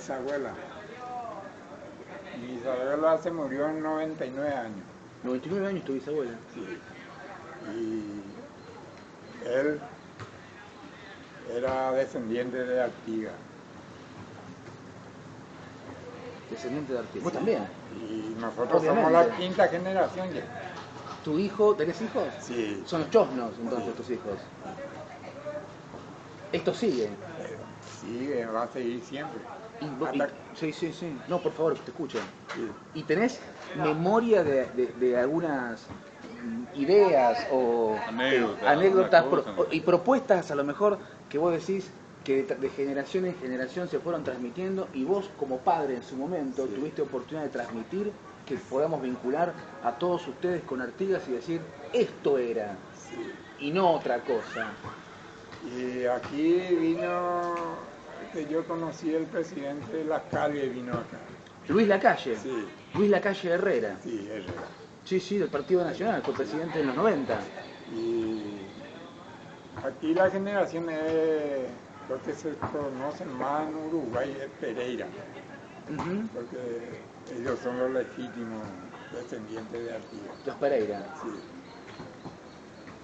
bisabuela. Mi bisabuela se murió en 99 años. 99 años tu bisabuela. Sí. Y él era descendiente de Artigas. Descendiente de Artigas. ¿Vos también? Y nosotros Obviamente. somos la quinta generación ya. ¿Tu hijo? ¿Tenés hijos? Sí. Son los chosnos, entonces, Sí. tus hijos. Esto sigue. Sí, va a seguir siempre. Sí. No, por favor, te escucho. Sí. ¿Y tenés memoria de algunas ideas o anécdotas y propuestas a lo mejor que vos decís que de generación en generación se fueron transmitiendo y vos como padre en su momento Sí. tuviste oportunidad de transmitir, que podamos vincular a todos ustedes con Artigas y decir, esto era, Sí. y no otra cosa? Y aquí vino, que yo conocí el presidente de la calle, vino acá. Luis Lacalle. Sí. Luis Lacalle Herrera. Sí, Herrera. Sí, del Partido Nacional, fue presidente en los 90. Y aquí la generación lo que se conoce más en Uruguay es Pereira, porque ellos son los legítimos descendientes de Artigas. Los Pereira. Sí.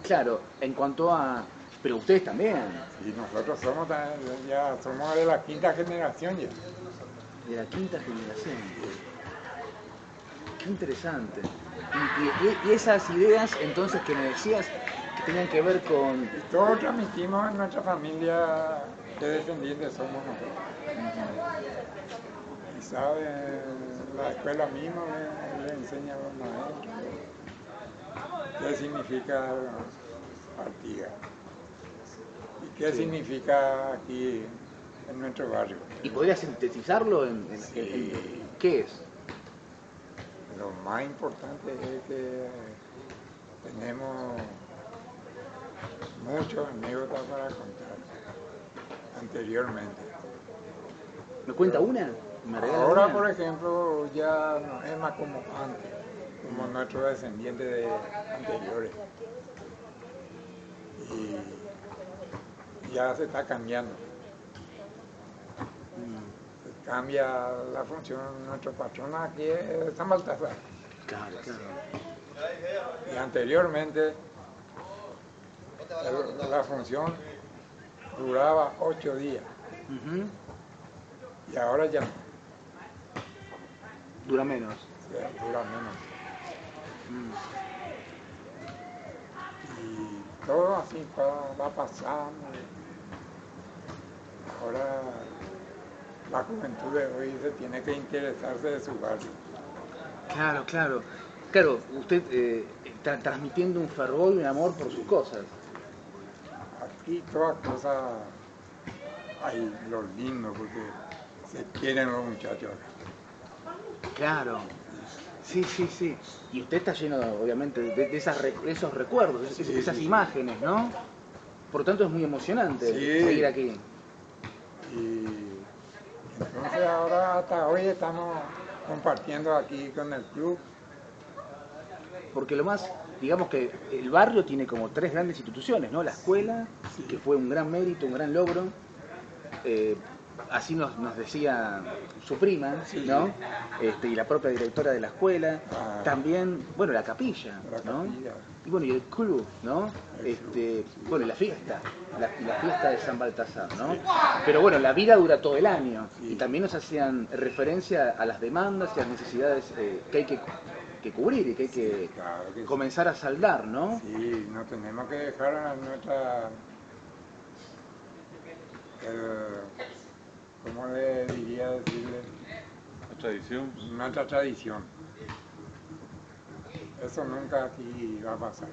Claro, en cuanto a... Pero ustedes también. Y nosotros ya somos de la quinta generación ya. De la quinta generación. Qué interesante. Y esas ideas entonces que me decías que tenían que ver con... Y todos transmitimos en nuestra familia qué descendientes somos nosotros. Y sabe, la escuela misma le enseña a los maestros qué significa Artigas y qué significa aquí en nuestro barrio. ¿Y podrías sintetizarlo en qué es? Lo más importante es que tenemos muchas anécdotas para contar anteriormente. ¿Me cuenta una? ¿Me regala Ahora, una? por ejemplo, ya no es más como antes, como nuestros descendientes de anteriores. Y ya se está cambiando. Se cambia la función. Nuestro patrón aquí es San Baltasar. Claro. Y anteriormente la función duraba 8 días. Y ahora ya no. Dura menos. Dura menos. Y todo así va pasando. Ahora la juventud de hoy se tiene que interesarse de su barrio. Claro. Claro, usted está transmitiendo un fervor y un amor por sus cosas. Aquí todas cosas hay lo lindo porque se quieren los muchachos acá. Claro. Sí. Y usted está lleno, obviamente, de esos recuerdos, esas imágenes, ¿no? Por lo tanto, es muy emocionante seguir aquí. Y entonces ahora hasta hoy estamos compartiendo aquí con el club. Porque lo más, digamos que el barrio tiene como 3 grandes instituciones, ¿no? La escuela, que fue un gran mérito, un gran logro. Así nos decía su prima, ¿no? Y la propia directora de la escuela. También, bueno, la capilla, ¿no? Y bueno, y el club, ¿no? Bueno, y la fiesta de San Baltasar, ¿no? Pero bueno, la vida dura todo el año. Y también nos hacían referencia a las demandas y a las necesidades que hay que cubrir y que hay que comenzar a saldar, ¿no? Sí, no tenemos que dejar a nuestra... ¿cómo le diría decirle? Tradición. Nuestra tradición. Eso nunca aquí va a pasar.